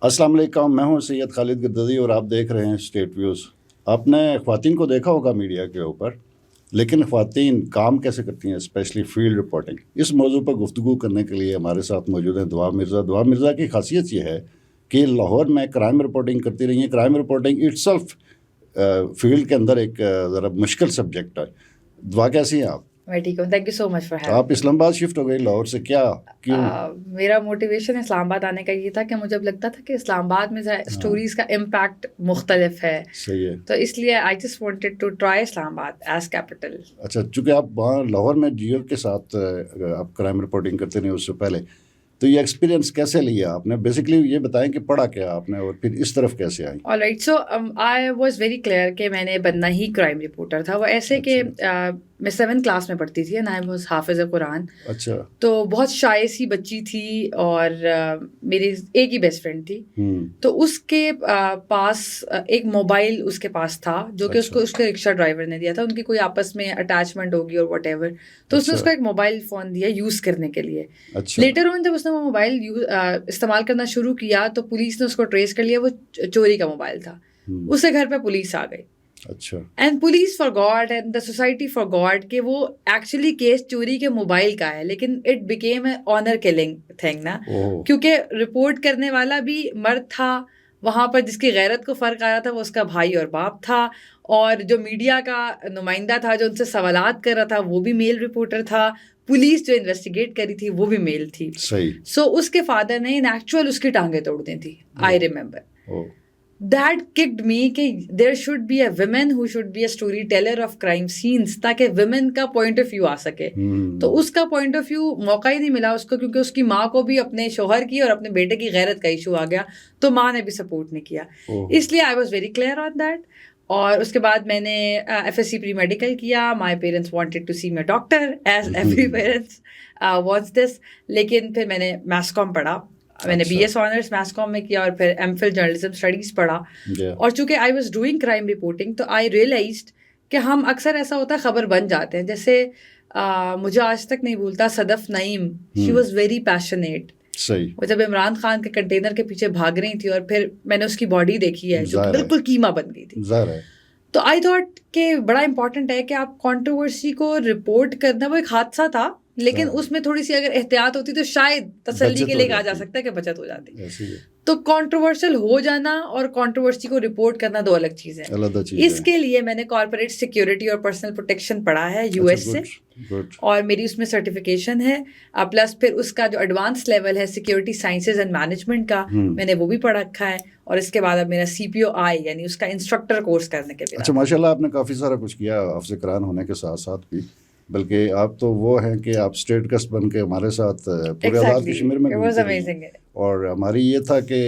السلام علیکم، میں ہوں سید خالد گدزی اور آپ دیکھ رہے ہیں اسٹیٹ ویوز۔ آپ نے خواتین کو دیکھا ہوگا میڈیا کے اوپر، لیکن خواتین کام کیسے کرتی ہیں، اسپیشلی فیلڈ رپورٹنگ۔ اس موضوع پر گفتگو کرنے کے لیے ہمارے ساتھ موجود ہیں دعا مرزا۔ دعا مرزا کی خاصیت یہ ہے کہ لاہور میں کرائم رپورٹنگ کرتی رہی ہیں۔ Crime reporting it self field کے اندر ایک ذرا مشکل سبجیکٹ ہے۔ دعا کیسی ہیں آپ؟ میں ٹھیک ہوں، thank you so much for having. آپ اسلام آباد شفٹ ہو گئی لاہور سے، کیا کیوں؟ میرا موٹیویشن اسلام آباد آنے کا یہ تھا کہ مجھے لگتا تھا کہ اسلام آباد میں اسٹوریز کا امپیکٹ مختلف ہے، صحیح ہے، تو اس لیے I just wanted to try Islamabad as capital. اچھا، چونکہ آپ وہاں لاہور میں جیو کے ساتھ آپ کرائم رپورٹنگ کرتے رہے اس سے پہلے، تو یہ ایکسپیرینس کیسے لیا آپ نے؟ بیسکلی یہ بتائیں کہ پڑھا کیا آپ نے اور پھر اس طرف کیسے آئیں؟ All right, so I was very clear کہ میں نے بننا ہی کرائم رپورٹر تھا۔ وہ ایسے کہ میں 7th کلاس میں پڑھتی تھی، آئی واز حافظ قرآن۔ اچھا، تو بہت شائع سی بچی تھی اور میری ایک ہی بیسٹ فرینڈ تھی، تو اس کے پاس ایک موبائل اس کے پاس تھا جو کہ اس کے رکشہ ڈرائیور نے دیا تھا۔ ان کی کوئی آپس میں اٹیچمنٹ ہوگی اور واٹ ایور، تو اس نے اس کو ایک موبائل فون دیا یوز کرنے کے لیے۔ لیٹر آن جب اس نے وہ موبائل استعمال کرنا شروع کیا تو پولیس نے اس کو ٹریس کر لیا، وہ چوری کا موبائل تھا۔ اس کے گھر پہ پولیس آ گئی، اچھا، and police forgot and the society forgot کہ وہ ایکچولی کیس چوری کے موبائل کا ہے، لیکن it became a honour killing thing نا، کیونکہ رپورٹ کرنے والا بھی مرد تھا وہاں پر، جس کی غیرت کو فرق آ رہا تھا وہ اس کا بھائی اور باپ تھا، اور جو میڈیا کا نمائندہ تھا جو ان سے سوالات کر رہا تھا وہ بھی میل رپورٹر تھا، پولیس جو انویسٹیگیٹ کری تھی وہ بھی میل تھی۔ صحیح۔ سو اس کے فادر نے ان ایکچوئل اس کی ٹانگیں توڑ دی تھی۔ I remember that kicked me کہ there should be a woman who should be a storyteller of crime scenes، تاکہ women کا point of view آ سکے۔ تو اس کا point of view موقع ہی نہیں ملا اس کو، کیونکہ اس کی ماں کو بھی اپنے شوہر کی اور اپنے بیٹے کی غیرت کا ایشو آ گیا، تو ماں نے بھی سپورٹ نہیں کیا۔ اس لیے I was very clear on that۔ اور اس کے بعد میں نے FSC پری میڈیکل کیا۔ My parents wanted to see me a doctor as every parents wants this، لیکن پھر میں نے میس کام پڑھا، میں نے BS آنرس میس کام میں کیا اور پھر MPhil جرنلزم اسٹڈیز پڑھا۔ اور چونکہ I was doing crime reporting تو آئی ریئلائزڈ کہ ہم اکثر ایسا ہوتا ہے خبر بن جاتے ہیں۔ جیسے مجھے آج تک نہیں بھولتا صدف نعیم، شی واز ویری پیشنیٹ۔ صحیح۔ وہ جب عمران خان کے کنٹینر کے پیچھے بھاگ رہی تھی اور پھر میں نے اس کی باڈی دیکھی ہے جو بالکل قیمہ بن گئی تھی، تو آئی تھاٹ کہ بڑا امپورٹنٹ ہے کہ آپ کنٹروورسی کو رپورٹ کرنا، وہ ایک حادثہ تھا لیکن اس میں تھوڑی سی اگر احتیاط ہوتی تو شاید تسلی کے لیے کہا جا سکتا ہے کہ بچت ہو جاتی۔ تو کنٹروورشل ہو جانا اور کنٹروورسی کو رپورٹ کرنا دو الگ چیزیں ہیں۔ اس کے لیے میں نے کارپوریٹ سیکیورٹی اور پرسنل پروٹیکشن پڑھا ہے US سے، اور میری اس میں سرٹیفکیشن ہے، پلس پھر اس کا جو ایڈوانس لیول ہے سیکیورٹی سائنسز اینڈ مینجمنٹ کا، میں نے وہ بھی پڑھ رکھا ہے، اور اس کے بعد اب میرا CPOI یعنی اس کا انسٹرکٹر کورس کرنے کے لیے۔ اچھا، ماشاء اللہ، آپ نے کافی سارا کچھ کیا حافظ قرآن ہونے کے ساتھ ساتھ بھی، بلکہ آپ تو وہ ہیں کہ آپ اسٹیٹ گسٹ بن کے ہمارے ساتھ پورے آزاد کشمیر میں گھومتے ہیں، اور ہماری یہ تھا کہ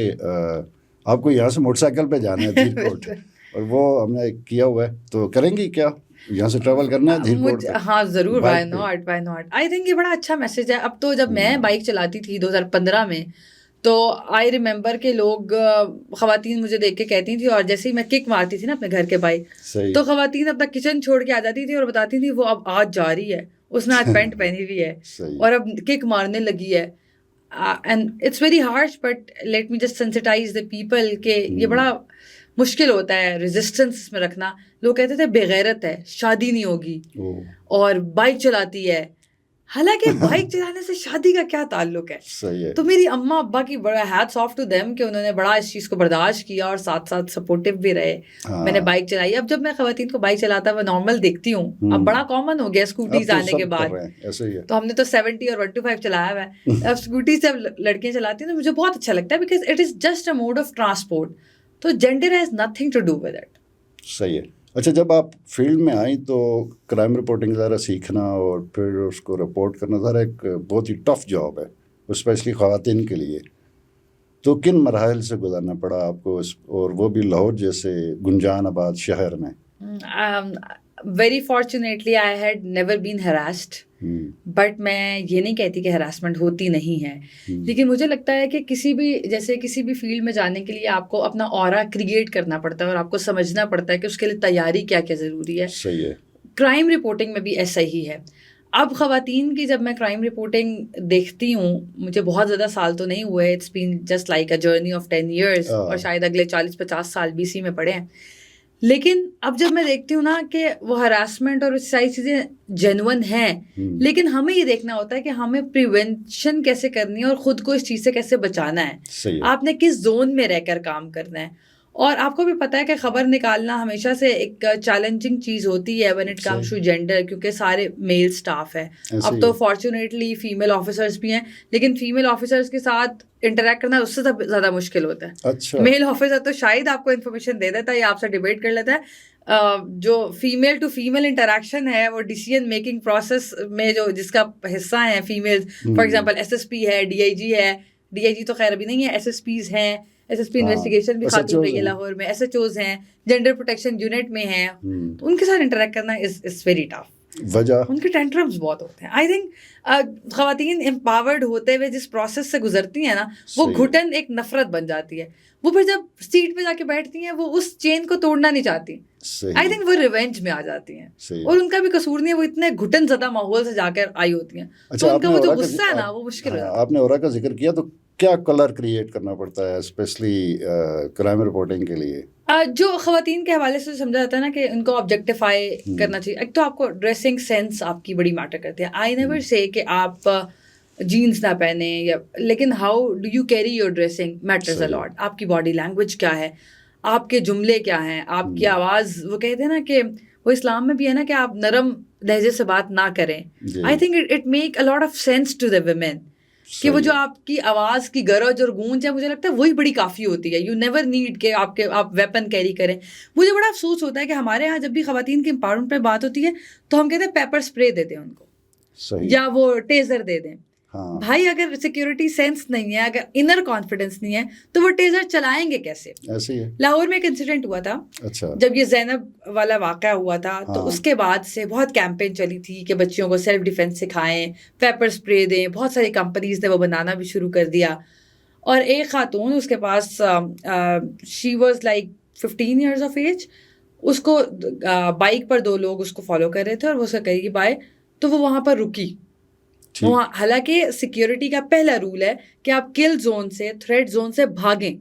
آپ کو یہاں سے موٹر سائیکل پہ جانا ہے دھیر کوٹ، اور وہ ہم نے کیا ہوا ہے، تو کریں گی کیا یہاں سے ٹریول کرنا ہے دھیر کوٹ؟ ہاں ضرور، why not, why not. I think یہ بڑا اچھا میسج ہے۔ اب تو جب میں بائک چلاتی تھی 2015 میں، تو آئی ریممبر کہ لوگ خواتین مجھے دیکھ کے کہتی تھیں، اور جیسے ہی میں کک مارتی تھی نا اپنے گھر کے باہر، تو خواتین اپنا کچن چھوڑ کے آ جاتی تھی اور بتاتی تھی وہ اب آج جا رہی ہے، اس نے آج پینٹ پہنی ہوئی ہے اور اب کک مارنے لگی ہے۔ And it's very harsh but let me just sensitize the people کہ یہ بڑا مشکل ہوتا ہے ریزسٹنس میں رکھنا۔ لوگ کہتے تھے بے غیرت ہے، شادی نہیں ہوگی اور بائک چلاتی ہے، حالانکہ بائک چلانے سے شادی کا کیا تعلق ہے؟ تو میری اماں ابا کی بڑا ہیٹس آف ٹو دیم کہ انہوں نے بڑا اس چیز کو برداشت کیا اور ساتھ ساتھ سپورٹیو بھی رہے۔ میں نے بائک چلائی، اب جب میں خواتین کو بائک چلاتا وہ نارمل دیکھتی ہوں، اب بڑا کامن ہو گیا اسکوٹیز آنے کے بعد، تو ہم نے تو 70 اور 125 چلایا ہوا ہے۔ اب اسکوٹی سے لڑکیاں چلاتی ہیں تو مجھے بہت اچھا لگتا ہے، because it is just a mode of transport, تو gender has nothing to do with it. صحیح ہے۔ اچھا، جب آپ فیلڈ میں آئیں تو کرائم رپورٹنگ ذرا سیکھنا اور پھر اس کو رپورٹ کرنا ذرا ایک بہت ہی ٹف جاب ہے، اسپیشلی خواتین کے لیے، تو کن مراحل سے گزارنا پڑا آپ کو، اور وہ بھی لاہور جیسے گنجان آباد شہر میں؟ Very fortunately I had never been harassed, but میں یہ نہیں کہتی کہ ہراسمنٹ ہوتی نہیں ہے، لیکن مجھے لگتا ہے کہ کسی بھی فیلڈ میں جانے کے لیے آپ کو اپنا اورا کریٹ کرنا پڑتا ہے اور آپ کو سمجھنا پڑتا ہے کہ اس کے لیے تیاری کیا کیا ضروری ہے۔ صحیح ہے۔ کرائم رپورٹنگ میں بھی ایسا ہی ہے۔ اب خواتین کی جب میں کرائم رپورٹنگ دیکھتی ہوں, مجھے بہت زیادہ سال تو نہیں ہوئے, it's been just like a journey of 10 years, اور شاید اگلے 40-50 سال بھی اسی میں پڑے ہیں. لیکن اب جب میں دیکھتی ہوں نا کہ وہ ہراسمنٹ اور ساری چیزیں جینون ہیں, لیکن ہمیں یہ دیکھنا ہوتا ہے کہ ہمیں پریونشن کیسے کرنی ہے اور خود کو اس چیز سے کیسے بچانا ہے. آپ نے کس زون میں رہ کر کام کرنا ہے. اور آپ کو بھی پتا ہے کہ خبر نکالنا ہمیشہ سے ایک چیلنجنگ چیز ہوتی ہے when it comes to gender, کیونکہ سارے میل سٹاف ہے. اب تو فارچونیٹلی فیمیل آفیسرز بھی ہیں, لیکن فیمیل آفیسرز کے ساتھ انٹریکٹ کرنا اس سے زیادہ مشکل ہوتا ہے. میل آفیسر تو شاید آپ کو انفارمیشن دے دیتا ہے یا آپ سے ڈیبیٹ کر لیتا ہے. جو فیمیل ٹو فیمیل انٹریکشن ہے وہ ڈیسیژن میکنگ پروسیس میں جو جس کا حصہ ہیں فیمیل, فار ایگزامپل SSP ہے, DIG ہے, DIG تو خیر ابھی نہیں ہے, SSPs ہیں, SSP انویسٹیگیشن بھی خاتون رہی ہے لاہور میں, SHOs ہیں, جینڈر پروٹیکشن یونٹ میں ہیں, تو ان کے ساتھ انٹریکٹ کرنا از ویری ٹف. وجہ ان کے ٹینٹرمز بہت ہوتے ہیں. آئی تھنک خواتین امپاورڈ ہوتے ہوئے جس پروسیس سے گزرتی ہیں نا, وہ گھٹن ایک نفرت بن جاتی ہے. وہ پھر جب سیٹ پہ جا کے بیٹھتی ہیں وہ اس چین کو توڑنا نہیں چاہتی. آئی تھنک وہ ریونج میں آ جاتی ہیں, اور ان کا بھی قصور نہیں ہے, وہ اتنے گھٹن زدہ ماحول سے جا کر آئی ہوتی ہیں. تو ان کا وہ جو غصہ ہے نا وہ مشکل ہو جاتا ہے. آپ نے اورا کا ذکر کیا, تو کیا کلر کریٹ کرنا پڑتا ہے اسپیشلی کرائم رپورٹنگ کے لیے؟ جو خواتین کے حوالے سے سمجھا جاتا ہے نا کہ ان کو آبجیکٹیفائی کرنا چاہیے. ایک تو آپ کو ڈریسنگ سینس آپ کی بڑی میٹر کرتی ہے. آئی نیور سے کہ آپ جینس نہ پہنیں, یا لیکن how do you carry your dressing matters a lot. آپ کی باڈی لینگویج کیا ہے, آپ کے جملے کیا ہیں, آپ کی آواز. وہ کہتے ہیں نا کہ وہ اسلام میں بھی ہے نا کہ آپ نرم لہجے سے بات نہ کریں. I think it make a lot of sense to the women کہ وہ جو آپ کی آواز کی گرج اور گونج ہے, مجھے لگتا ہے وہی بڑی کافی ہوتی ہے. یو نیور نیڈ کہ آپ ویپن کیری کریں. مجھے بڑا افسوس ہوتا ہے کہ ہمارے یہاں جب بھی خواتین کی امپاورمنٹ پہ بات ہوتی ہے تو ہم کہتے ہیں پیپر اسپرے دے دیں ان کو, یا وہ ٹیزر دے دیں. بھائی اگر سیکورٹی سینس نہیں ہے, اگر انر کانفیڈنس نہیں ہے, تو وہ ٹیزر چلائیں گے کیسے؟ لاہور میں ایک انسیڈنٹ ہوا تھا جب یہ زینب والا واقعہ ہوا تھا, تو اس کے بعد سے بہت کیمپین چلی تھی کہ بچیوں کو سیلف ڈیفینس سکھائیں, پیپر اسپرے دیں. بہت ساری کمپنیز نے وہ بنانا بھی شروع کر دیا. اور ایک خاتون, اس کے پاس she was like 15 years of age, اس کو بائک پر 2 لوگ اس کو فالو کر رہے تھے اور وہ اسے کہے گی بائے, تو وہ وہاں پر رکی. حالانکہ سیکیورٹی کا پہلا رول ہے کہ آپ کل زون سے, تھریٹ زون سے بھاگیں.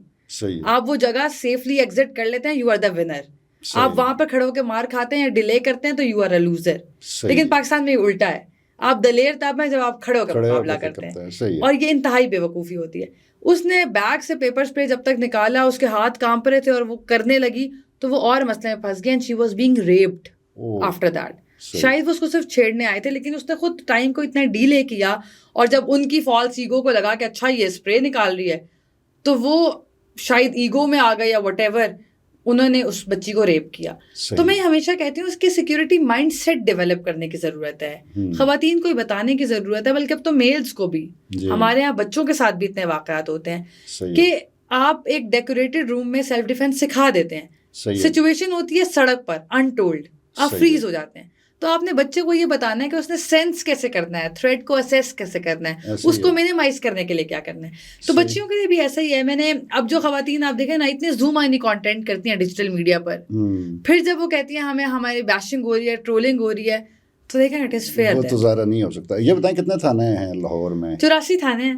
آپ وہ جگہ سیفلی ایگزٹ کر لیتے ہیں, یو آر دا ونر. آپ وہاں پہ کھڑے ہو کے مار کھاتے ہیں یا ڈیلے کرتے ہیں تو یو آر اے لوزر. لیکن پاکستان میں الٹا ہے, آپ دلیر تب ہیں جب آپ کھڑے ہو کے مقابلہ کرتے ہیں, اور یہ انتہائی بے وقوفی ہوتی ہے. اس نے بیگ سے پیپر اسپرے جب تک نکالا, اس کے ہاتھ کانپ رہے تھے اور وہ کرنے لگی تو وہ اور مسئلے میں پھنس گئی, and she was being rapid after that. شاید وہ اس کو صرف چھیڑنے آئے تھے, لیکن اس نے خود ٹائم کو اتنا ڈیلے کیا, اور جب ان کی فالس ایگو کو لگا کہ اچھا یہ اسپرے نکال رہی ہے, تو وہ شاید ایگو میں آ گئے یا وٹ ایور, انہوں نے اس بچی کو ریپ کیا. تو میں ہمیشہ کہتی ہوں اس کی سیکورٹی مائنڈ سیٹ ڈیولپ کرنے کی ضرورت ہے. خواتین کو بتانے کی ضرورت ہے, بلکہ اب تو میلز کو بھی. ہمارے یہاں بچوں کے ساتھ بھی اتنے واقعات ہوتے ہیں کہ آپ ایک ڈیکوریٹڈ روم میں سیلف ڈیفینس سکھا دیتے ہیں, سچویشن ہوتی ہے سڑک پر انٹولڈ, آپ فریز ہو جاتے ہیں. تو آپ نے بچے کو یہ بتانا ہے کہ اس نے سینس کیسے کرنا ہے, تھریٹ کو اسیس کیسے کرنا ہے, اس کو مینیمائز کرنے کے لیے کیا کرنا ہے. تو بچیوں کے لیے بھی ایسا ہی ہے. میں نے اب جو خواتین آپ دیکھیں نا اتنے زوم آئنی کانٹینٹ کرتی ہیں ڈیجیٹل میڈیا پر, پھر جب وہ کہتی ہیں ہمیں ہماری بیشنگ ہو رہی ہے, ٹرولنگ ہو رہی ہے, تو دیکھیں اٹ از فیئر. وہ تو ظاہر نہیں ہو سکتا. یہ بتائیں کتنے تھانے ہیں لاہور میں؟ 84 تھانے ہیں.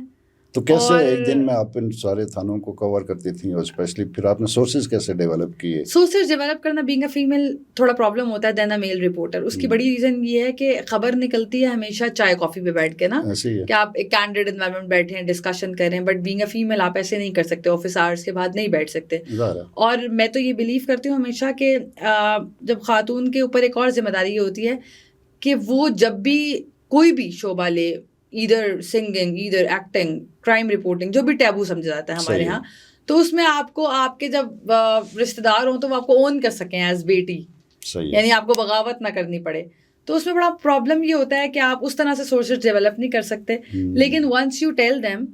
تو کیسے ایک دن میں آپ ان سارے تھانوں کو کور کرتی تھیں, اور اسپیشلی پھر آپ نے سورسز کیسے ڈیولپ کیے؟ سورسز ڈیولپ کرنا بینگ اے فیمیل تھوڑا پرابلم ہوتا ہے دین اے میل رپورٹر. اس کی بڑی ریزن یہ ہے کہ خبر نکلتی ہے ہمیشہ چائے کافی پہ بیٹھ کے نا, کہ آپ ایک کینڈیڈ انوائرمنٹ بیٹھے ہیں, ڈسکشن کریں, بٹ بینگ اے فیمیل آپ ایسے نہیں کر سکتے, آفس آورس کے بعد نہیں بیٹھ سکتے. اور میں تو یہ بلیو کرتی ہوں ہمیشہ کہ جب خاتون کے اوپر ایک اور ذمہ داری یہ ہوتی ہے کہ وہ جب بھی کوئی بھی شعبہ لے, either singing, either acting, crime reporting, جو بھی ٹیبو سمجھا جاتا ہے ہمارے یہاں, تو اس میں آپ کو آپ کے جب رشتے دار ہوں تو وہ آپ کو اون کر سکیں ایز بیٹی, یعنی آپ کو بغاوت نہ کرنی پڑے. تو اس میں بڑا پرابلم یہ ہوتا ہے کہ آپ اس طرح سے سورسز ڈیولپ نہیں کر سکتے. لیکن ونس یو ٹیل دیم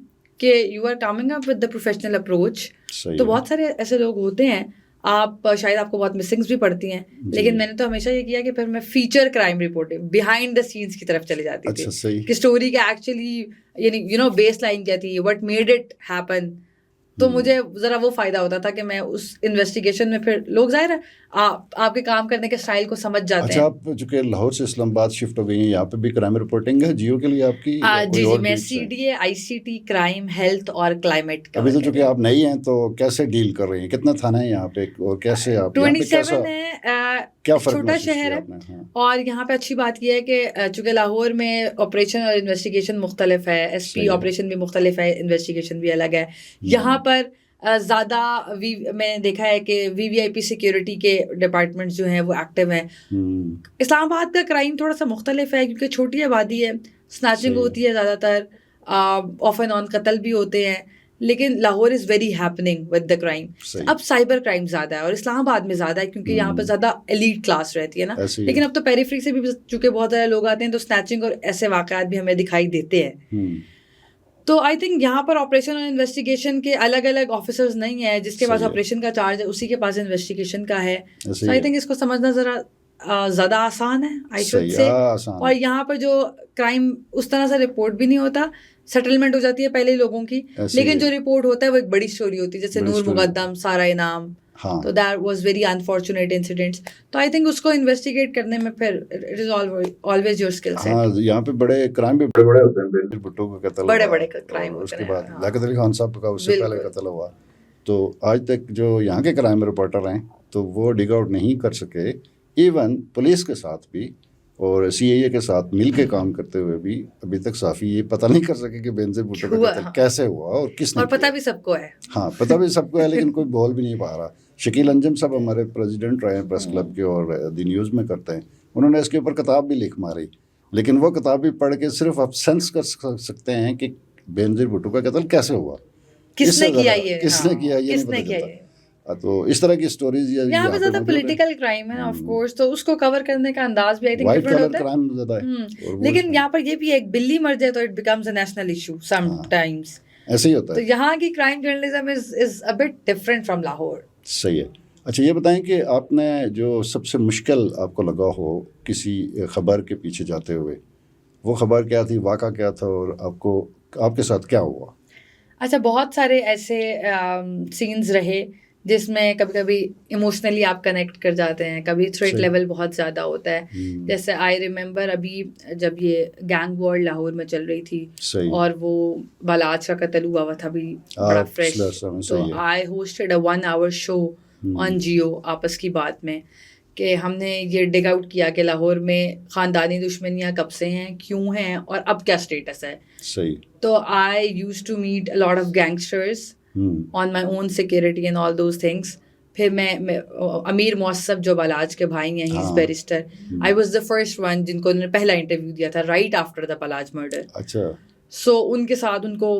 کہ you are coming up with the professional approach, تو بہت سارے ایسے لوگ ہوتے ہیں, آپ شاید آپ کو بہت مسنگس بھی پڑتی ہیں, لیکن میں نے تو ہمیشہ یہ کیا کہ پھر میں feature crime reporting behind the sense کی طرف چلی جاتی تھی, کہ اسٹوری کا ایکچولی یعنی بیس لائن کیا تھی, وٹ میڈ اٹ ہیپن, تو مجھے ذرا وہ فائدہ ہوتا تھا کہ میں اس انویسٹیگیشن میں پھر لوگ ظاہر ہے آپ کے کام کرنے کے اسٹائل کو سمجھ جاتے ہیں. اچھا آپ چونکہ لاہور سے اسلام آباد شفٹ ہو گئی ہیں, یہاں پہ بھی کرائم رپورٹنگ ہے جیو کے لیے آپ کی؟ جی میں CDA ICT کرائم ہیلتھ اور کلائمیٹ. ابھی تو چونکہ آپ نئی ہیں تو کیسے ڈیل کر رہی ہیں, کتنا تھانہ ہے یہاں پہ اور کیسے آپ 27 ہے, چھوٹا شہر ہے. اور یہاں پہ اچھی بات یہ ہے کہ چونکہ لاہور میں آپریشن اور انویسٹیگیشن مختلف ہے, SP آپریشن بھی مختلف ہے, انویسٹیگیشن بھی الگ ہے. یہاں پر زیادہ میں نے دیکھا ہے کہ VVIP سیکیورٹی کے ڈپارٹمنٹ جو ہیں وہ ایکٹیو ہیں. اسلام آباد کا کرائم تھوڑا سا مختلف ہے کیونکہ چھوٹی آبادی ہے, سنیچنگ ہوتی ہے زیادہ تر, آف اینڈ آن قتل بھی ہوتے ہیں, لیکن Lahore is very happening with the crime. اب سائبر کرائم زیادہ ہے اور اسلام آباد میں زیادہ ہے کیونکہ یہاں پہ زیادہ ایلیٹ کلاس رہتی ہے نا, لیکن اب تو پیریفری سے بھی چونکہ بہت زیادہ لوگ آتے ہیں تو سنیچنگ اور ایسے واقعات بھی ہمیں دکھائی دیتے ہیں. تو آئی تھنک یہاں پر آپریشن اور انویسٹیگیشن کے الگ الگ آفیسرز نہیں ہیں, جس کے پاس آپریشن کا چارج ہے اسی کے پاس انویسٹیگیشن کا ہے. تو آئی تھنک اس کو سمجھنا ذرا زیادہ آسان ہے آئی شوڈ سے. اور یہاں پر جو کرائم اس طرح سے رپورٹ بھی نہیں ہوتا, سیٹلمنٹ ہو جاتی ہے پہلے لوگوں کی, لیکن جو رپورٹ ہوتا ہے وہ ایک بڑی اسٹوری ہوتی ہے, جیسے نور مقدم, سارا انعام. تو that was very unfortunate incidents. تو آئی تھنک اس کو انویسٹیگیٹ کرنے میں پھر it is always your skill set. ہاں یہاں پہ بڑے کرائم بھی بڑے ہوتے ہیں, بینظیر بھٹو کا قتل, بڑے بڑے کرائم ہوتے ہیں. اس کے بعد لیاقت علی خان صاحب کا اس سے پہلے قتل ہوا. تو آج تک جو یہاں کے کرائم رپورٹر ہیں تو وہ ڈگ آؤٹ نہیں کر سکے, ایون پولیس کے ساتھ بھی اور CIA کے ساتھ مل کے کام کرتے ہوئے بھی ابھی تک صافی یہ پتہ نہیں کر سکے کہ بینظیر بھٹو کا قتل کیسے ہوا اور کس نے, اور پتہ بھی سب کو ہے. ہاں پتہ بھی سب کو ہے, لیکن کوئی بول بھی نہیں پا رہا. شکیل انجم صاحب ہمارے پریزیڈنٹ رہے ہیں پریس کلب کے اور دی نیوز میں کرتے ہیں, انہوں نے اس کے اوپر کتاب بھی لکھ ماری, لیکن وہ کتاب بھی پڑھ کے صرف آپ سینس کر سکتے ہیں کہ بینظیر بھٹو کا قتل کیسے ہوا, کس نے کیا یہ, کس نے کیا یہ نہیں پتہ چلتا. تو اس طرح کی سٹوریز یہاں پہ زیادہ پولیٹیکل کرائم ہے آف کورس, تو اس کو کور کرنے کا انداز بھی آئی تھنک ڈفرنٹ ہوتا ہے. لیکن یہاں پر یہ بھی ایک بلی مر جائے تو it becomes a national issue some times, ایسے ہی ہوتا ہے. تو یہاں کی crime journalism is a but different from Lahore. صحیح ہے. اچھا یہ بتائیں کہ آپ نے جو سب سے مشکل آپ کو لگا ہو کسی خبر کے پیچھے جاتے ہوئے, وہ خبر کیا تھی, واقعہ کیا تھا, اور آپ کے ساتھ کیا ہوا؟ اچھا بہت سارے ایسے سینز رہے جس میں کبھی کبھی ایموشنلی آپ کنیکٹ کر جاتے ہیں, کبھی تھریٹ لیول بہت زیادہ ہوتا ہے. جیسے آئی ریممبر ابھی جب یہ گینگ وار لاہور میں چل رہی تھی اور وہ بالاج کا قتل ہوا تھا بھی بڑا فریش, تو آئی ہوسٹڈ اے 1 hour شو آن جیو آپس کی بات میں کہ ہم نے یہ ڈگ آؤٹ کیا کہ لاہور میں خاندانی دشمنیاں کب سے ہیں, کیوں ہیں, اور اب کیا اسٹیٹس ہے. تو I used to meet a lot of gangsters on my own security and all those things. پھر میں امیر موصف جو بالاج کے بھائی ہیں, he's barrister. I was the first one جن کو انہوں نے پہلا انٹرویو دیا تھا right after the Balach murder. اچھا. So ان کے ساتھ ان کو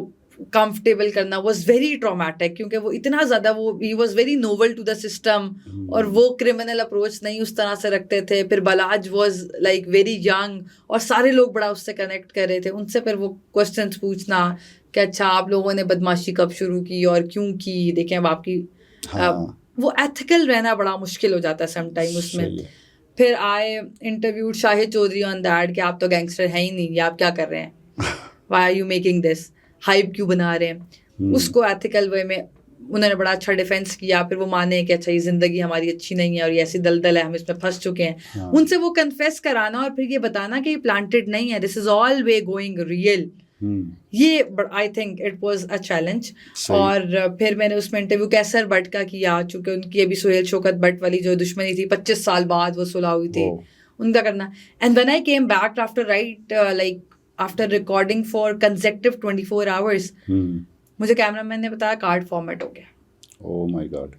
کمفرٹیبل کرنا was very traumatic کیونکہ وہ اتنا زیادہ he was very novel to the system اور وہ کرمنل اپروچ نہیں اس طرح سے رکھتے تھے. پھر Balach was like very young اور سارے لوگ بڑا اس سے کنیکٹ کر رہے تھے. ان سے پھر وہ کوشچنس پوچھنا کہ اچھا آپ لوگوں نے بدماشی کب شروع کی اور کیوں کی, دیکھیں اب آپ کی وہ ایتھیکل رہنا بڑا مشکل ہو جاتا ہے سم ٹائم اس میں. پھر آئے interviewed Shahid Chaudhry on that کہ آپ تو گینگسٹر ہیں ہی نہیں, یہ آپ کیا کر رہے ہیں, why are you making this, hype کیوں بنا رہے ہیں. اس کو ایتھیکل وے میں انہوں نے بڑا اچھا ڈیفینس کیا. پھر وہ مانے کہ اچھا یہ زندگی ہماری اچھی نہیں ہے اور یہ ایسی دلدل ہے, ہم اس میں پھنس چکے ہیں. ان سے وہ کنفیس کرانا اور پھر یہ بتانا کہ یہ پلانٹڈ نہیں ہے, دس از آل وے گوئنگ ریئل. یہ آئی think it was a challenge. اور پھر میں نے اس میں انٹرویو کیسر بٹ کا کیا, چونکہ ان کی ابھی سہیل شوکت بٹ والی جو دشمنی تھی 25 سال بعد وہ صلح ہوئی تھی, ان کا کرنا. And when I came back after right like after recording for consecutive 24 hours, مجھے کیمرہ مین نے بتایا کارڈ فارمیٹ ہو گیا. Oh my God.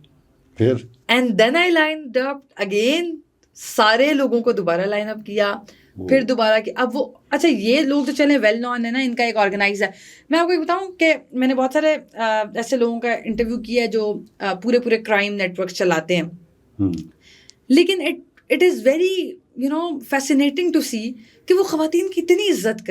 پھر and then I lined up again, سارے لوگوں کو دوبارہ لائن اپ کیا, پھر دوبارہ کہ اب وہ اچھا یہ لوگ جو چلیں ویل نون ہے نا, ان کا ایک آرگنائز ہے. میں آپ کو بتاؤں کہ میں نے بہت سارے ایسے لوگوں کا انٹرویو کیا ہے جو پورے کرائم نیٹ ورک چلاتے ہیں, لیکن it is very fascinating to see کہ وہ خواتین کی اتنی عزت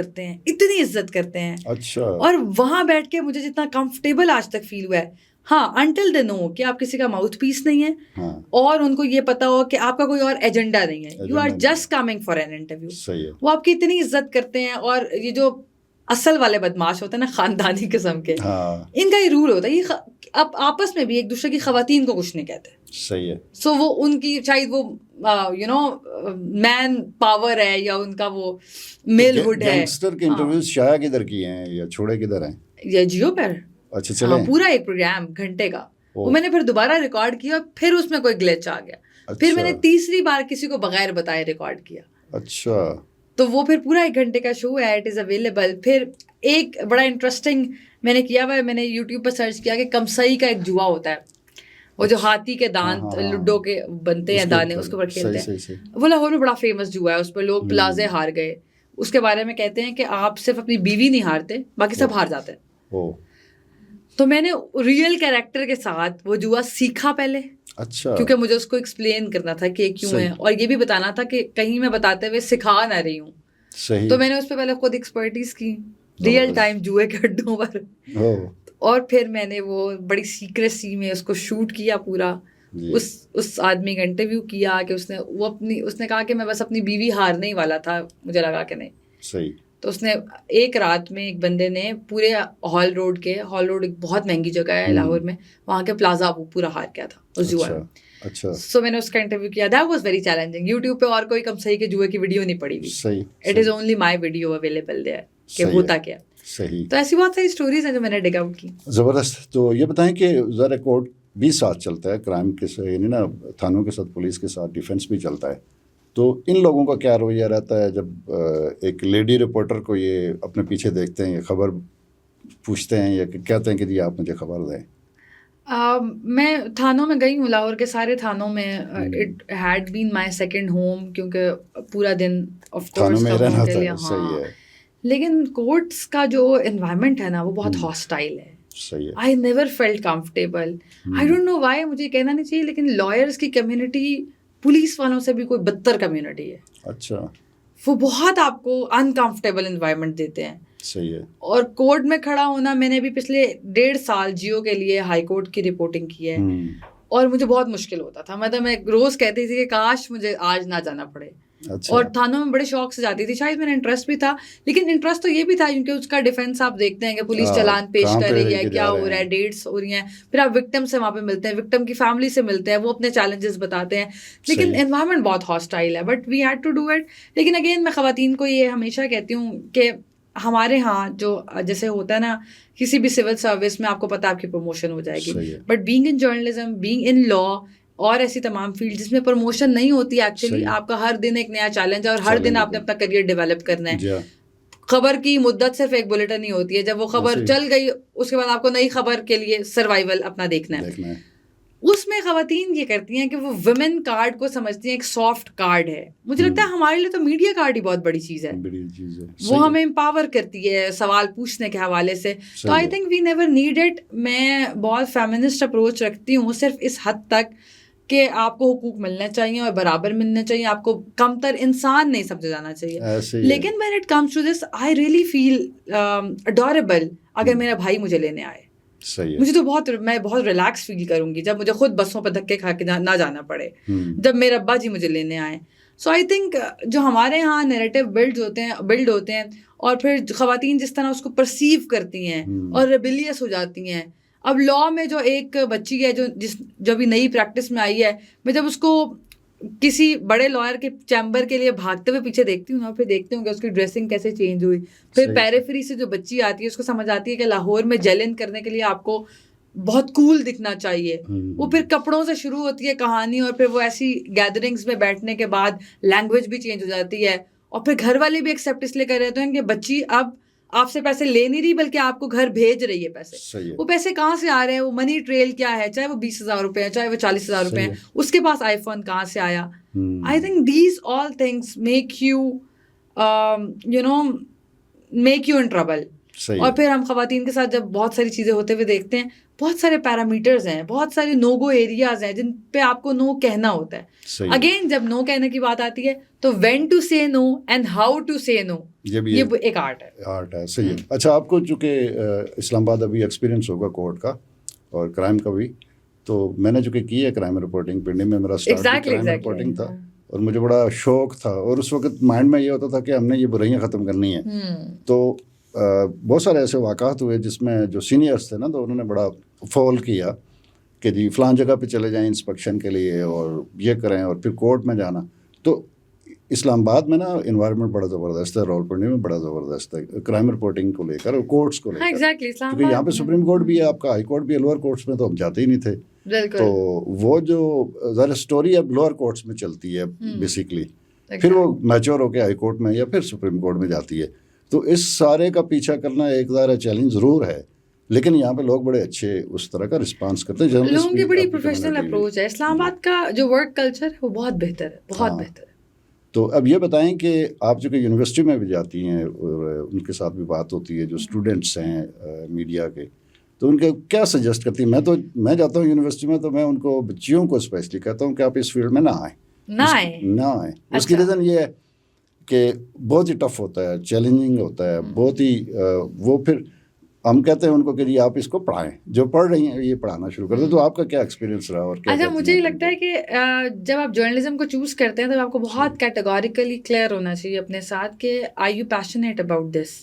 کرتے ہیں. اچھا. اور وہاں بیٹھ کے مجھے جتنا کمفرٹیبل آج تک فیل ہوا ہے, ہاں انٹل دے نو کہ آپ کسی کا ماؤتھ پیس نہیں ہے اور ان کو یہ پتا ہو کہ آپ کا کوئی اور ایجنڈا نہیں ہے, you are just coming for an interview. وہ آپ کی اتنی عزت کرتے ہیں. اور یہ جو اصل والے بدماش ہوتے ہیں نا خاندانی قسم کے, ان کا یہ رول ہوتا ہے, یہ اب آپس میں بھی ایک دوسرے کی خواتین کو کچھ نہیں کہتے. صحیح ہے. سو وہ ان کی شاید وہ یو نو مین پاور ہے یا ان کا وہ میل ہوڈ ہے. گینگسٹر کے انٹرویوز شائع کدھر کیے ہیں یا چھوڑے کدھر ہیں؟ یہ جیو پر. اچھا چلیں. پورا ایک پروگرام گھنٹے کا, وہ میں نے پھر دوبارہ ریکارڈ کیا, پھر اس میں کوئی گلیچ آ گیا, پھر میں نے تیسری بار کسی کو بغیر بتائے ریکارڈ کیا. اچھا. تو وہ پھر پورا 1 گھنٹے کا شو ہے, اٹ از اویلیبل. پھر ایک بڑا انٹرسٹنگ میں نے کیا ہوا ہے, میں نے یوٹیوب پہ سرچ کیا کہ کمسئی کا ایک جوا ہوتا ہے, وہ جو ہاتھی کے دانت لڈو کے بنتے ہیں دانے, اس کے اوپر کھیلتے ہیں. وہ لاہور میں بڑا فیمس جوا ہے, اس پہ لوگ پلازے ہار گئے. اس کے بارے میں کہتے ہیں کہ آپ صرف اپنی بیوی نہیں ہارتے, باقی سب ہار جاتے ہیں. تو میں نے ریئل کیریکٹر کے ساتھ وہ جوا سیکھا پہلے. اچھا. کیونکہ مجھے اس کو ایکسپلین کرنا تھا کہ کیوں ہے, اور یہ بھی بتانا تھا کہ کہیں میں بتاتے ہوئے سکھا نہ رہی ہوں. صحیح. تو میں نے اس پہ پہلے خود ایکسپرٹیز کی ریئل ٹائم جوئے کے اڈوں پر, اور پھر میں نے وہ بڑی سیکریسی میں اس کو شوٹ کیا پورا. اس آدمی کا انٹرویو کیا کہ اس نے کہا کہ میں بس اپنی بیوی ہارنے ہی والا تھا, مجھے لگا کہ نہیں. صحیح. تو اس نے ایک رات میں ایک بندے نے پورے ہال روڈ ایک بہت مہنگی جگہ ہے لاہور میں, وہاں کے پلازا وہ پورا ہار کیا تھا اس جوا میں. اچھا. سو میں نے اس کا انٹرویو کیا. That was very challenging. YouTube پہ اور کوئی کمسئی کے جوئے کی ویڈیو نہیں پڑی ہوئی. It is only my video available there کہ ہوتا کیا. صحیح. تو ایسی بہت ساری اسٹوریز ہیں جو میں نے ڈگ آؤٹ کی. زبردست. تو یہ بتائیں کہ ذرا کورٹ بھی ساتھ چلتا ہے کرائم کے ساتھ, یعنی نا تھانوں کے ساتھ پولیس کے ساتھ ڈیفینس بھی چلتا ہے, تو ان لوگوں کا کیا رویہ رہتا ہے جب ایک لیڈی رپورٹر کو یہ اپنے پیچھے دیکھتے ہیں, یہ خبر پوچھتے ہیں یا کہتے ہیں کہ جی آپ مجھے خبر دیں؟ میں تھانوں میں گئی ہوں, لاہور کے سارے تھانوں میں. It had been my second home, کیونکہ پورا دن آف کورس رہنا تھا. صحیح ہے. لیکن کورٹس کا جو انوائرمنٹ ہے نا وہ بہت ہاسٹائل ہے. صحیح ہے. I never felt comfortable. I don't know why, مجھے کہنا نہیں چاہیے, لیکن لائرس کی کمیونٹی پولیس والوں سے بھی کوئی بدتر کمیونٹی ہے. اچھا. وہ بہت آپ کو انکمفرٹیبل انوائرمنٹ دیتے ہیں. صحیح ہے. اور کورٹ میں کھڑا ہونا, میں نے بھی پچھلے 1.5 سال جیو کے لیے ہائی کورٹ کی رپورٹنگ کی ہے, اور مجھے بہت مشکل ہوتا تھا. مطلب میں روز کہتی تھی کہ کاش مجھے آج نہ جانا پڑے. اور تھانوں میں بڑے شوق سے جاتی تھی, شاید میرا انٹرسٹ بھی تھا, لیکن انٹرسٹ تو یہ بھی تھا کیونکہ اس کا ڈیفینس آپ دیکھتے ہیں کہ پولیس چلان پیش کر رہی ہے, کیا ہو رہا ہے, ڈیٹس ہو رہی ہیں, پھر آپ وکٹم سے وہاں پہ ملتے ہیں, وکٹم کی فیملی سے ملتے ہیں, وہ اپنے چیلنجز بتاتے ہیں. لیکن انوائرمنٹ بہت ہاسٹائل ہے, but we had to do it. لیکن اگین میں خواتین کو یہ ہمیشہ کہتی ہوں کہ ہمارے ہاں جو جیسے ہوتا ہے نا کسی بھی سول سروس میں, آپ کو پتا آپ کی پروموشن ہو جائے گی, but being in journalism, being in law اور ایسی تمام فیلڈ جس میں پروموشن نہیں ہوتی ایکچولی, آپ کا ہر دن ایک نیا چیلنج ہے, اور ہر دن آپ نے اپنا کریئر ڈیولپ کرنا ہے. خبر کی مدت صرف ایک بلیٹن ہی ہوتی ہے, جب وہ خبر چل گئی اس کے بعد آپ کو نئی خبر کے لیے سروائیول اپنا دیکھنا ہے. اس میں خواتین یہ کرتی ہیں کہ وہ ویمن کارڈ کو سمجھتی ہیں ایک سافٹ کارڈ ہے. مجھے لگتا ہے ہمارے لیے تو میڈیا کارڈ ہی بہت بڑی چیز ہے, وہ ہمیں امپاور کرتی ہے سوال پوچھنے کے حوالے سے. تو I think we never need it. میں بہت فیمنسٹ اپروچ رکھتی ہوں, صرف اس حد تک کہ آپ کو حقوق ملنے چاہیے اور برابر ملنے چاہیے, آپ کو کمتر انسان نہیں سمجھا جانا چاہیے. لیکن when it comes to this I really feel adorable اگر میرا بھائی مجھے لینے آئے. مجھے تو میں بہت ریلیکس فیل کروں گی جب مجھے خود بسوں پہ دھکے کھا کے نہ جانا پڑے, جب میرا ابا جی مجھے لینے آئے. سو آئی تھنک جو ہمارے یہاں نیریٹو بلڈ ہوتے ہیں اور پھر خواتین جس طرح اس کو پرسیو کرتی ہیں اور ریبیلیس ہو جاتی ہیں. اب لا میں جو ایک بچی ہے جو ابھی نئی پریکٹس میں آئی ہے, میں جب اس کو کسی بڑے لائر کے چیمبر کے لیے بھاگتے ہوئے پیچھے دیکھتی ہوں نا, پھر دیکھتی ہوں کہ اس کی ڈریسنگ کیسے چینج ہوئی. پھر پیریفری سے جو بچی آتی ہے اس کو سمجھ آتی ہے کہ لاہور میں جیلن کرنے کے لیے آپ کو بہت کول دکھنا چاہیے. وہ پھر کپڑوں سے شروع ہوتی ہے کہانی, اور پھر وہ ایسی گیدرنگس میں بیٹھنے کے بعد لینگویج بھی چینج ہو جاتی ہے, اور پھر گھر والے بھی ایکسیپٹ اس لیے کر رہے ہیں کہ بچی اب آپ سے پیسے لے نہیں رہی بلکہ آپ کو گھر بھیج رہی ہے پیسے. وہ پیسے کہاں سے آ رہے ہیں, وہ منی ٹریل کیا ہے, چاہے وہ 20,000 روپے ہیں, چاہے وہ 40,000 روپے ہیں, اس کے پاس آئی فون کہاں سے آیا. I think these all things make you make you in trouble. اور پھر ہم خواتین کے ساتھ جب بہت ساری چیزیں ہوتے ہوئے دیکھتے ہیں, بہت سارے پیرامیٹرز ہیں, بہت سارے نو گو ایریاز ہیں جن پہ آپ کو نو کہنا ہوتا ہے. اگین جب نو کہنے کی بات آتی ہے تو وین ٹو سے نو اینڈ ہاؤ ٹو سے نو, یہ ایک آرٹ ہے. صحیح ہے. اچھا, آپ کو چونکہ اسلام آباد ابھی ایکسپیرینس ہوگا کورٹ کا اور کرائم کا بھی, تو میں نے چونکہ کی ہے کرائم رپورٹنگ, پنڈی میں میرا اسٹارٹ کرائم رپورٹنگ تھا, اور مجھے بڑا شوق تھا, اور اس وقت مائنڈ میں یہ ہوتا تھا کہ ہم نے یہ برائیاں ختم کرنی ہیں. تو بہت سارے ایسے واقعات ہوئے جس میں جو سینئرس تھے نا تو انہوں نے بڑا فول کیا کہ جی فلاں جگہ پہ چلے جائیں انسپیکشن کے لیے اور یہ کریں اور پھر کورٹ میں جانا. تو اسلام آباد میں نا انوائرمنٹ بڑا زبردست ہے, راولپنڈی میں بڑا زبردست ہے کرائم رپورٹنگ کو لے کر اور کورٹس کو لے کر. ایگزیکٹلی, کیونکہ یہاں پہ سپریم کورٹ بھی ہے آپ کا, ہائی کورٹ بھی ہے, لوور کورٹس میں تو ہم جاتے ہی نہیں تھے. تو وہ جو ذرا اسٹوری اب لوور کورٹس میں چلتی ہے بیسکلی, پھر وہ میچور ہو کے ہائی کورٹ میں یا پھر سپریم کورٹ میں جاتی ہے. تو اس سارے کا پیچھا کرنا ایک ذرا چیلنج ضرور ہے, لیکن یہاں پہ لوگ بڑے اچھے اس طرح کا رسپانس کرتے ہیں. لوگوں کی بڑی پروفیشنل اپروچ ہے. اسلام آباد کا جو ورک کلچر ہے وہ بہت بہتر ہے, بہت بہتر ہے. تو اب یہ بتائیں کہ آپ جو کہ یونیورسٹی میں بھی جاتی ہیں اور ان کے ساتھ بھی بات ہوتی ہے جو اسٹوڈنٹس ہیں میڈیا کے, تو ان کے کیا سجیسٹ کرتی ہیں؟ میں جاتا ہوں یونیورسٹی میں تو میں ان کو بچیوں کو اسپیشلی کہتا ہوں کہ آپ اس فیلڈ میں نہ آئیں. اس کی ریزن یہ ہے کہ بہت ہی ٹف ہوتا ہے, چیلنجنگ ہوتا ہے بہت ہی. وہ پھر ہم کہتے ہیں ان کو کہ جی آپ اس کو پڑھائیں, جو پڑھ رہی ہیں یہ پڑھانا شروع کر دیں. تو آپ کا کیا ایکسپیرینس رہا؟ اور اچھا, مجھے یہ لگتا ہے کہ جب آپ جرنلزم کو چوز کرتے ہیں تو آپ کو بہت کیٹیگوریکلی کلیئر ہونا چاہیے اپنے ساتھ کہ are you passionate about this.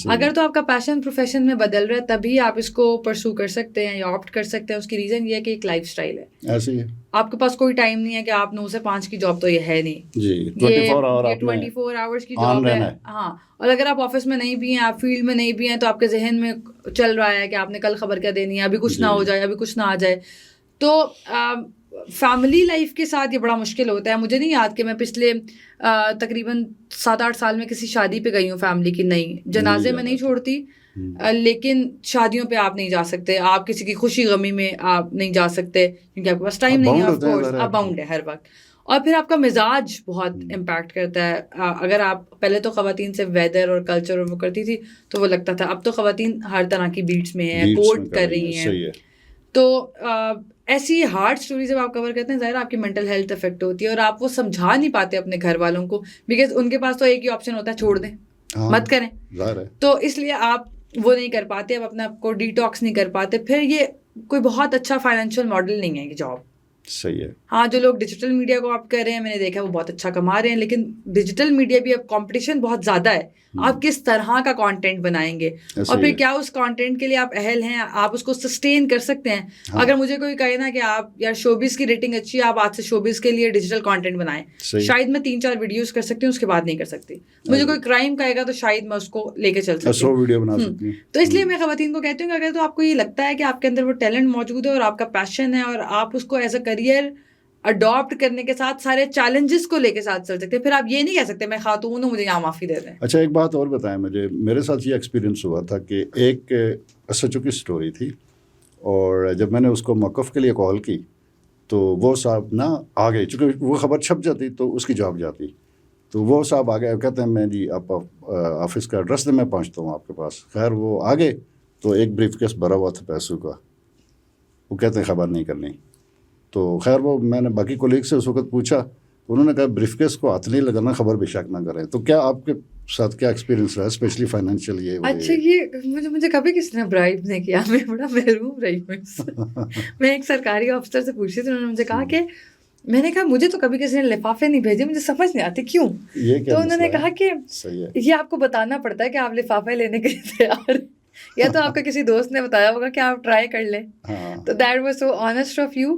اگر تو آپ کا پیشن پروفیشن میں بدل رہا ہے تبھی آپ اس کو پرسو کر سکتے ہیں یا آپٹ کر سکتے ہیں. اس کی ریزن یہ ہے کہ ایک لائف اسٹائل ہے, ایسے ہی آپ کے پاس کوئی ٹائم نہیں ہے کہ آپ 9 سے 5 کی جاب تو یہ ہے نہیں جی, 24 آورس کی جاب ہے. ہاں, اور اگر آپ آفس میں نہیں بھی ہیں, آپ فیلڈ میں نہیں بھی ہیں, تو آپ کے ذہن میں چل رہا ہے کہ آپ نے کل خبر کیا دینی ہے, ابھی کچھ نہ ہو جائے, ابھی کچھ نہ آ جائے. تو فیملی لائف کے ساتھ یہ بڑا مشکل ہوتا ہے. مجھے نہیں یاد کہ میں پچھلے تقریباً 7-8 سال میں کسی شادی پہ گئی ہوں فیملی کی. نہیں, جنازے میں نہیں چھوڑتی, لیکن شادیوں پہ آپ نہیں جا سکتے, آپ کسی کی خوشی غمی میں آپ نہیں جا سکتے کیونکہ آپ کے پاس ٹائم نہیں ہے. آف کورس آپ باؤنڈ ہے ہر وقت. اور پھر آپ کا مزاج بہت امپیکٹ کرتا ہے. اگر آپ پہلے تو خواتین سے ویدر اور کلچر اور وہ کرتی تھی تو وہ لگتا تھا, اب تو خواتین ہر طرح کی بیٹس میں ہیں, پورٹ کر رہی ہیں. تو ایسی ہارڈ اسٹوریز جب آپ کور کرتے ہیں ظاہر آپ کی مینٹل ہیلتھ افیکٹ ہوتی ہے, اور آپ وہ سمجھا نہیں پاتے اپنے گھر والوں کو, بیکاز ان کے پاس تو ایک ہی آپشن ہوتا ہے, چھوڑ دیں, مت کریں. تو اس لیے آپ وہ نہیں کر پاتے, اب اپنے آپ کو ڈیٹاکس نہیں کر پاتے. پھر یہ کوئی بہت اچھا فائنینشیل ماڈل نہیں ہے یہ جاب. صحیح ہے. ہاں, جو لوگ ڈیجیٹل میڈیا کو آپ کر رہے ہیں میں نے دیکھا وہ بہت اچھا کما رہے ہیں, لیکن ڈیجیٹل میڈیا بھی اب کمپٹیشن بہت زیادہ ہے. آپ کس طرح کا کانٹینٹ بنائیں گے اور پھر کیا اس کانٹینٹ کے لیے آپ اہل ہیں, آپ اس کو سسٹین کر سکتے ہیں. اگر مجھے کوئی کہے نا کہ آپ یار شوبز کی ریٹنگ اچھی ہے, آپ آج سے شوبز کے لیے ڈیجیٹل کانٹینٹ بنائیں, شاید میں 3-4 ویڈیوز کر سکتی ہوں, اس کے بعد نہیں کر سکتی. مجھے کوئی کرائم کہے گا تو شاید میں اس کو لے کے چل سکتی ہوں. تو اس لیے میں خواتین کو کہتی ہوں کہ اگر تو آپ کو یہ لگتا ہے کہ آپ کے اندر وہ ٹیلنٹ موجود ہے اور آپ کا پیشن ہے اور آپ اس کو ایز اے کریئر اڈاپٹ کرنے کے ساتھ سارے چیلنجز کو لے کے ساتھ چل سکتے ہیں, پھر آپ یہ نہیں کہہ سکتے میں خاتون ہوں مجھے یہاں معافی دے دیں. اچھا, ایک بات اور بتائیں مجھے. میرے ساتھ یہ ایکسپیرینس ہوا تھا کہ ایک SHO کی اسٹوری تھی, اور جب میں نے اس کو موقف کے لیے کال کی تو وہ صاحب نا آ گئے, چونکہ وہ خبر چھپ جاتی تو اس کی جاب جاتی. تو وہ صاحب آ گئے, کہتے ہیں میں جی آپ آفس کا ایڈریس دیں, میں پہنچتا ہوں آپ کے پاس. خیر وہ آ گئے تو ایک بریف کیس بھرا ہوا تھا پیسوں کا, وہ کہتے ہیں خبر نہیں کرنی. تو خیر وہ میں نے باقی کولیگ سے اس وقت پوچھا تو انہوں نے کہا بریف کیس کو ہاتھ نہیں لگانا, خبر بے شک نہ کریں. تو کیا آپ کے ساتھ کیا ایکسپیرینس رہا اسپیشلی فائنینشیل؟ یہ اچھا, یہ مجھے کبھی کسی نے برائب نہیں کیا, میں بڑا محروم رہی ہوں. میں ایک سرکاری افسر سے پوچھی تھی, انہوں نے مجھے کہا کہ میں نے کہا مجھے تو کبھی کسی نے لفافے نہیں بھیجے, مجھے سمجھ نہیں آتی کیوں. تو انہوں نے کہا کہ یہ آپ کو بتانا پڑتا ہے کہ آپ لفافے لینے کے لیے تیار, یا تو آپ کا کسی دوست نے بتایا ہوگا کہ آپ ٹرائی کر لیں. تو that was so honest of you.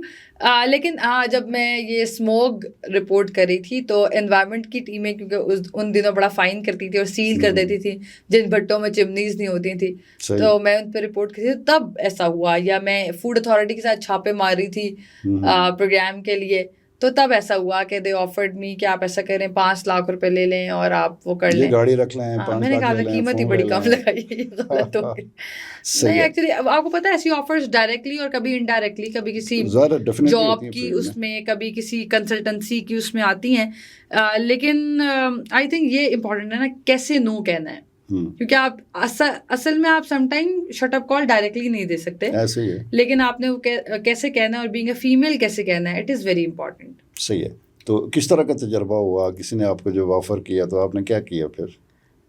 لیکن ہاں, جب میں یہ اسموگ رپورٹ کر رہی تھی تو انوائرمنٹ کی ٹیمیں کیونکہ ان دنوں بڑا فائن کرتی تھی اور سیل کر دیتی تھی جن بھٹوں میں چمنیز نہیں ہوتی تھیں, تو میں ان پہ رپورٹ کی تھی تب ایسا ہوا. یا میں فوڈ اتھارٹی کے ساتھ چھاپے مار رہی تھی پروگرام کے لیے, تو تب ایسا ہوا کہ دے آفرڈ می کہ آپ ایسا کریں 5 لاکھ روپے لے لیں اور آپ وہ کر لیں, گاڑی رکھ لیں. میں نے کہا قیمت ہی بڑی کم لگائی, یہ غلط ہو گئی. نہیں ایکچولی آپ کو پتہ ہے ایسی آفرز ڈائریکٹلی اور کبھی انڈائریکٹلی, کبھی کسی جاب کی اس میں, کبھی کسی کنسلٹنسی کی اس میں آتی ہیں. لیکن آئی تھنک یہ امپورٹنٹ ہے نا کیسے نو کہنا ہے, کیونکہ آپ اصل میں آپ سم ٹائم شٹ اپ کال ڈائریکٹلی نہیں دے سکتے, لیکن آپ نے کیسے کہنا ہے اور بینگ اے فیمیل کیسے کہنا ہے, اٹ از ویری امپورٹنٹ. صحیح ہے. تو کس طرح کا تجربہ ہوا, کسی نے آپ کو جو آفر کیا تو آپ نے کیا کیا پھر؟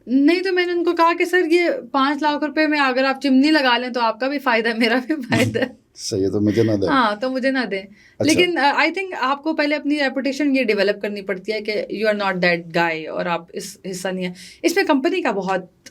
نہیں تو میں نے ان کو کہا کہ سر یہ 5 لاکھ روپے میں اگر آپ چمنی لگا لیں تو آپ کا بھی فائدہ ہے, میرا بھی فائدہ ہے. صحیح ہے, تو مجھے نہ دیں. ہاں, تو مجھے نہ دیں. لیکن آئی تھنک آپ کو پہلے اپنی ریپوٹیشن یہ ڈیولپ کرنی پڑتی ہے کہ you are not that guy, اور آپ اس حصہ نہیں ہے. اس میں کمپنی کا بہت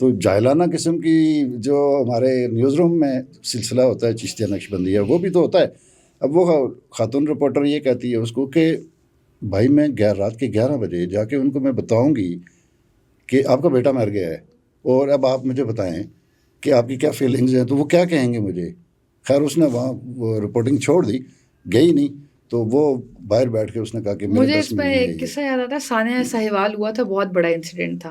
تو جاہلانہ قسم کی جو ہمارے نیوز روم میں سلسلہ ہوتا ہے چشتیہ نقش بندیہ وہ بھی تو ہوتا ہے. اب وہ خاتون رپورٹر یہ کہتی ہے اس کو کہ بھائی میں رات کے 11 بجے جا کے ان کو میں بتاؤں گی کہ آپ کا بیٹا مر گیا ہے اور اب آپ مجھے بتائیں کہ آپ کی کیا فیلنگز ہیں, تو وہ کیا کہیں گے مجھے. خیر اس نے وہاں وہ رپورٹنگ چھوڑ دی, گئی نہیں. تو وہ باہر بیٹھ کے اس نے کہا کہ مجھے اس پہ ایک قصہ یاد آتا ہے, ثانیہ سہیوال ہوا تھا, بہت بڑا انسیڈنٹ تھا,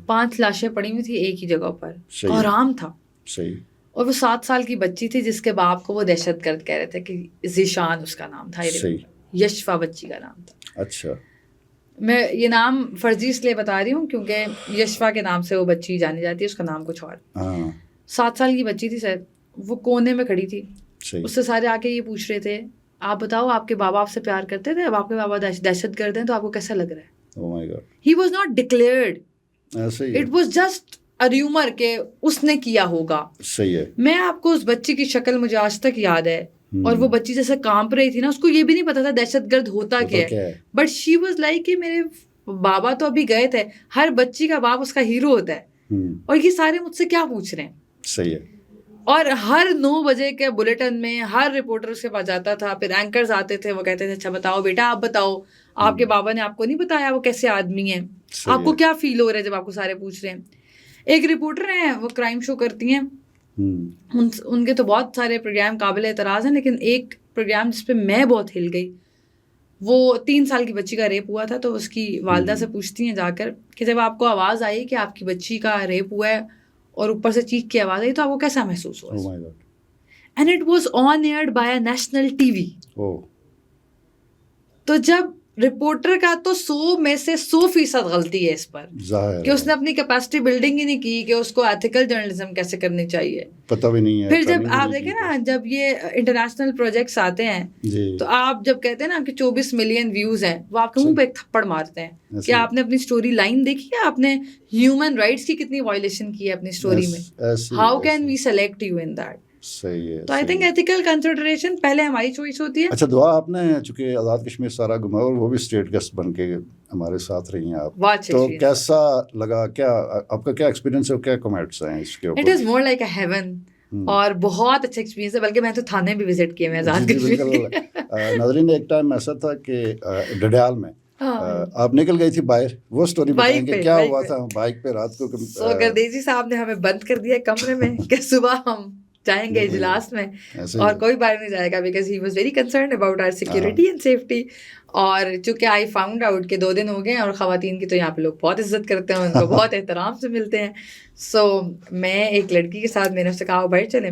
5 لاشیں پڑی ہوئی تھی ایک ہی جگہ پر, آرام تھا. صحیح. اور وہ 7 سال کی بچی تھی جس کے باپ کو وہ دہشت گرد کہہ رہے تھے کہ ذیشان اس کا نام تھا, یشفا بچی کا نام تھا. اچھا. میں یہ نام فرضی اس لیے بتا رہی ہوں کیونکہ یشفا کے نام سے وہ بچی جانی جاتی ہے, اس کا نام کچھ اور. 7 سال کی بچی تھی سر, وہ کونے میں کھڑی تھی. اس سے سارے آ کے یہ پوچھ رہے تھے آپ بتاؤ آپ کے بابا آپ سے پیار کرتے تھے, اب آپ کے بابا دہشت گرد ہیں تو آپ کو کیسا لگ رہا ہے. Oh my God. He was not declared. ایسے ہی. It was just a rumor کہ اس نے کیا ہوگا. صحیح ہے. میں آپ کو اس بچی کی شکل مجھے آج تک یاد ہے, اور وہ بچی جیسے کانپ رہی تھی نا, اس کو یہ بھی نہیں پتا تھا دہشت گرد ہوتا کیا ہے, بٹ شی واز لائک کہ میرے بابا تو ابھی گئے تھے. ہر بچی کا باپ اس کا ہیرو ہوتا ہے, اور یہ سارے مجھ سے کیا پوچھ رہے ہیں. صحیح ہے. اور ہر 9 بجے کے بلیٹن میں ہر رپورٹر اس کے پاس جاتا تھا, پھر اینکرز آتے تھے, وہ کہتے تھے اچھا بتاؤ بیٹا آپ بتاؤ آپ کے بابا نے آپ کو نہیں بتایا وہ کیسے آدمی ہیں, آپ کو کیا فیل ہو رہا ہے جب آپ کو سارے پوچھ رہے ہیں. ایک رپورٹر ہیں وہ کرائم شو کرتی ہیں, ان کے تو بہت سارے پروگرام قابل اعتراض ہیں, لیکن ایک پروگرام جس پہ میں بہت ہل گئی, وہ 3 سال کی بچی کا ریپ ہوا تھا. تو اس کی والدہ سے پوچھتی ہیں جا کر کہ جب آپ کو آواز آئی کہ آپ کی بچی کا ریپ ہوا ہے اور اوپر سے چیخ کی آواز آئی تو آپ کو کیسا محسوس ہوا. And it was on aired by a national TV. تو جب رپورٹر کا تو 100 میں سے 100% غلطی ہے اس پر کہ اس نے اپنی کیپیسٹی بلڈنگ ہی نہیں کی کہ اس کو ایتھیکل جرنلزم کیسے کرنی چاہیے, پتہ بھی نہیں ہے. پھر جب آپ دیکھیں نا جب یہ انٹرنیشنل پروجیکٹس آتے ہیں تو آپ جب کہتے ہیں نا کہ 24 ملین ویوز ہیں, وہ آپ کے منہ پہ ایک تھپڑ مارتے ہیں کہ آپ نے اپنی اسٹوری لائن دیکھی ہے, آپ نے ہیومن رائٹس کی کتنی وائلیشن کی ہے اپنی اسٹوری میں, how can we select you in that. صحیح ہے. تو آئی تھنک ایتھیکل کنسیڈریشن پہلے ہماری چوائس ہوتی ہے. اچھا دعا, آپ نے چونکہ آزاد کشمیر سارا گھما اور وہ بھی اسٹیٹ گیسٹ بن کے ہمارے ساتھ رہی ہیں آپ, تو کیسا لگا, کیا آپ کا کیا ایکسپیرینس ہے, کیا کمنٹس ہیں اس کے اوپر؟ It is more like a heaven, اور بہت اچھا ایکسپیرینس ہے, بلکہ میں تو تھانے بھی وزٹ کیے ہیں آزاد کشمیر. ناظرین ایک ٹائم ایسا تھا کہ ڈڈیال میں آپ نکل گئی تھی باہر, وہ اسٹوری بتائیں گے کیا ہوا تھا بائک پہ رات کو. گردیسی صاحب نے ہمیں بند کر دیا کمرے میں کہ صبح ہم جائیں گے اجلاس میں اور کوئی باہر نہیں جائے گا, because he was very concerned about our security and safety. اور چونکہ آئی فاؤنڈ آؤٹ کہ 2 دن ہو گئے ہیں اور خواتین کی تو یہاں پہ لوگ بہت عزت کرتے ہیں, ان کو بہت احترام سے ملتے ہیں. سو میں ایک لڑکی کے ساتھ میں نے اس سے کہا باہر چلیں,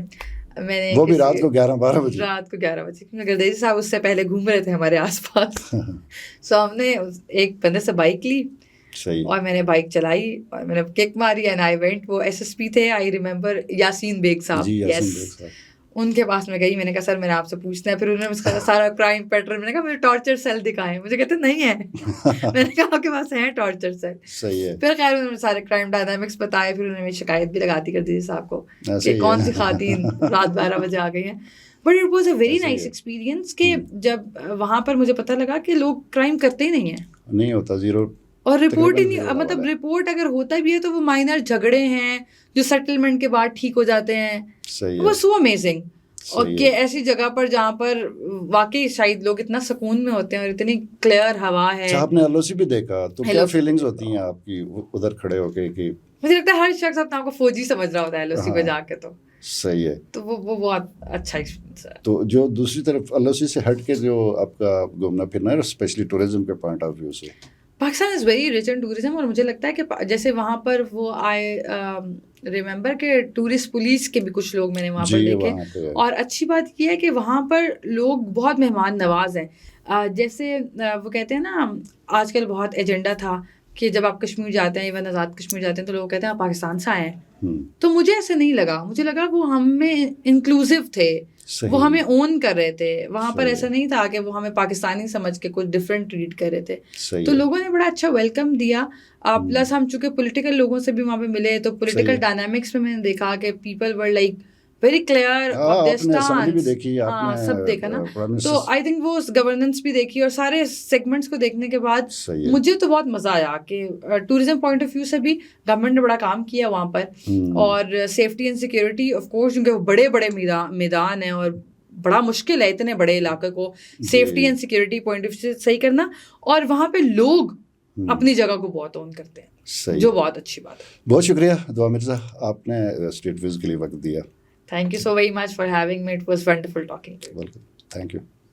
میں نے وہ بھی رات کو 11-12 بجے, رات کو 11 بجے, کیونکہ گردیسی صاحب اس سے پہلے گھوم رہے تھے ہمارے آس پاس. سو ہم نے ایک بندے سے بائک لی اور میں نے بائک چلائی اور میں نے کک ماری اینڈ آئی وینٹ. وہ ایس ایس پی تھے, آئی ریمبر, یاسین بیگ صاحب, یس, ان کے پاس میں گئی. میں نے کہا سر میں نے آپ سے پوچھنا ہے. پھر انہوں نے اس کا سارا کرائم پیٹرن, میں نے کہا مجھے ٹارچر سیل دکھائیں. مجھے کہتے نہیں ہے. میں نے کہا آپ کے پاس ہے ٹارچر سیل. صحیح ہے. پھر خیر انہوں نے سارے کرائم ڈائنامکس بتائے. پھر انہوں نے شکایت بھی لگاتی کر دی صاحب کو کہ کون سی خواتین رات 12 بجے آ گئی ہیں. But it was a very nice experience کہ جب وہاں پر مجھے پتہ لگا کہ لوگ کرائم کرتے ہی نہیں ہیں, نہیں ہوتا, زیرو, اور رپورٹ ہی نہیں, مطلب رپورٹ اگر ہوتا بھی ہے تو وہ مائنر جھگڑے ہیں جو سیٹلمنٹ کے بعد ٹھیک ہو جاتے ہیں. وہ سو امیزنگ. اور کہ ایسی جگہ پر جہاں پر واقعی شاید لوگ اتنا سکون میں ہوتے ہیں اور اتنی کلیئر ہوا ہے. آپ نے ایل او سی بھی دیکھا تو کیا فیلنگز ہوتی ہیں آپ کی ادھر کھڑے ہو کے؟ کہ مجھے لگتا ہے ہر شخص اپنے آپ کو فوجی سمجھ رہا ہوتا ہے ایل او سی پہ جا کے. تو صحیح ہے. تو وہ بہت اچھا ایکسپیرینس ہے. تو جو دوسری طرف ایل او سی سے ہٹ کے جو آپ کا گھومنا پھرنا ہے اسپیشلی ٹورزم کے پوائنٹ آف ویو سے, Pakistan is very rich in tourism. اور مجھے لگتا ہے کہ جیسے وہاں پر وہ آئے ریممبر کہ ٹورسٹ پولیس کے بھی کچھ لوگ میں نے وہاں پر دیکھے. اور اچھی بات یہ ہے کہ وہاں پر لوگ بہت مہمان نواز ہیں. جیسے وہ کہتے ہیں نا آج کل بہت ایجنڈا تھا کہ جب آپ کشمیر جاتے ہیں, ایون آزاد کشمیر جاتے ہیں, تو لوگ کہتے ہیں آپ پاکستان سے آئے ہیں. تو مجھے ایسے نہیں لگا. مجھے لگا وہ ہمیں انکلوسیو تھے, وہ ہمیں اون کر رہے تھے. وہاں پر ایسا نہیں تھا کہ وہ ہمیں پاکستانی سمجھ کے کچھ ڈفرینٹ ٹریٹ کر رہے تھے. تو لوگوں نے بڑا اچھا ویلکم دیا. پلس ہم چونکہ پولیٹیکل لوگوں سے بھی وہاں پہ ملے, تو پولیٹیکل ڈائنامکس میں نے دیکھا کہ people were like very clear ہاں، of their آپ نے اسمبلی بھی stance. دیکھی، آپ ہاں نے سب دیکھا نا. Prime تو Minister- آئی تھنک وہ گورننس بھی دیکھی اور سارے سیگمنٹس کو دیکھنے کے بعد صحیح ہے. مجھے تو بہت مزہ آیا کہ ٹوریزم پوائنٹ آف ویو سے بھی گورنمنٹ نے بڑا کام کیا وہاں پر. اور safety and security of course کیونکہ وہ بڑے بڑے میدان ہیں اور بڑا مشکل ہے اتنے بڑے علاقے کو safety and security point of view سے صحیح کرنا. اور وہاں پہ لوگ اپنی جگہ کو بہت اون کرتے ہیں, جو بہت اچھی بات ہے. بہت شکریہ دعا مرزا, آپ نے اسٹیٹ ویوز کے لیے وقت دیا. Thank you so very much for having me. It was wonderful talking to you. Welcome. Thank you.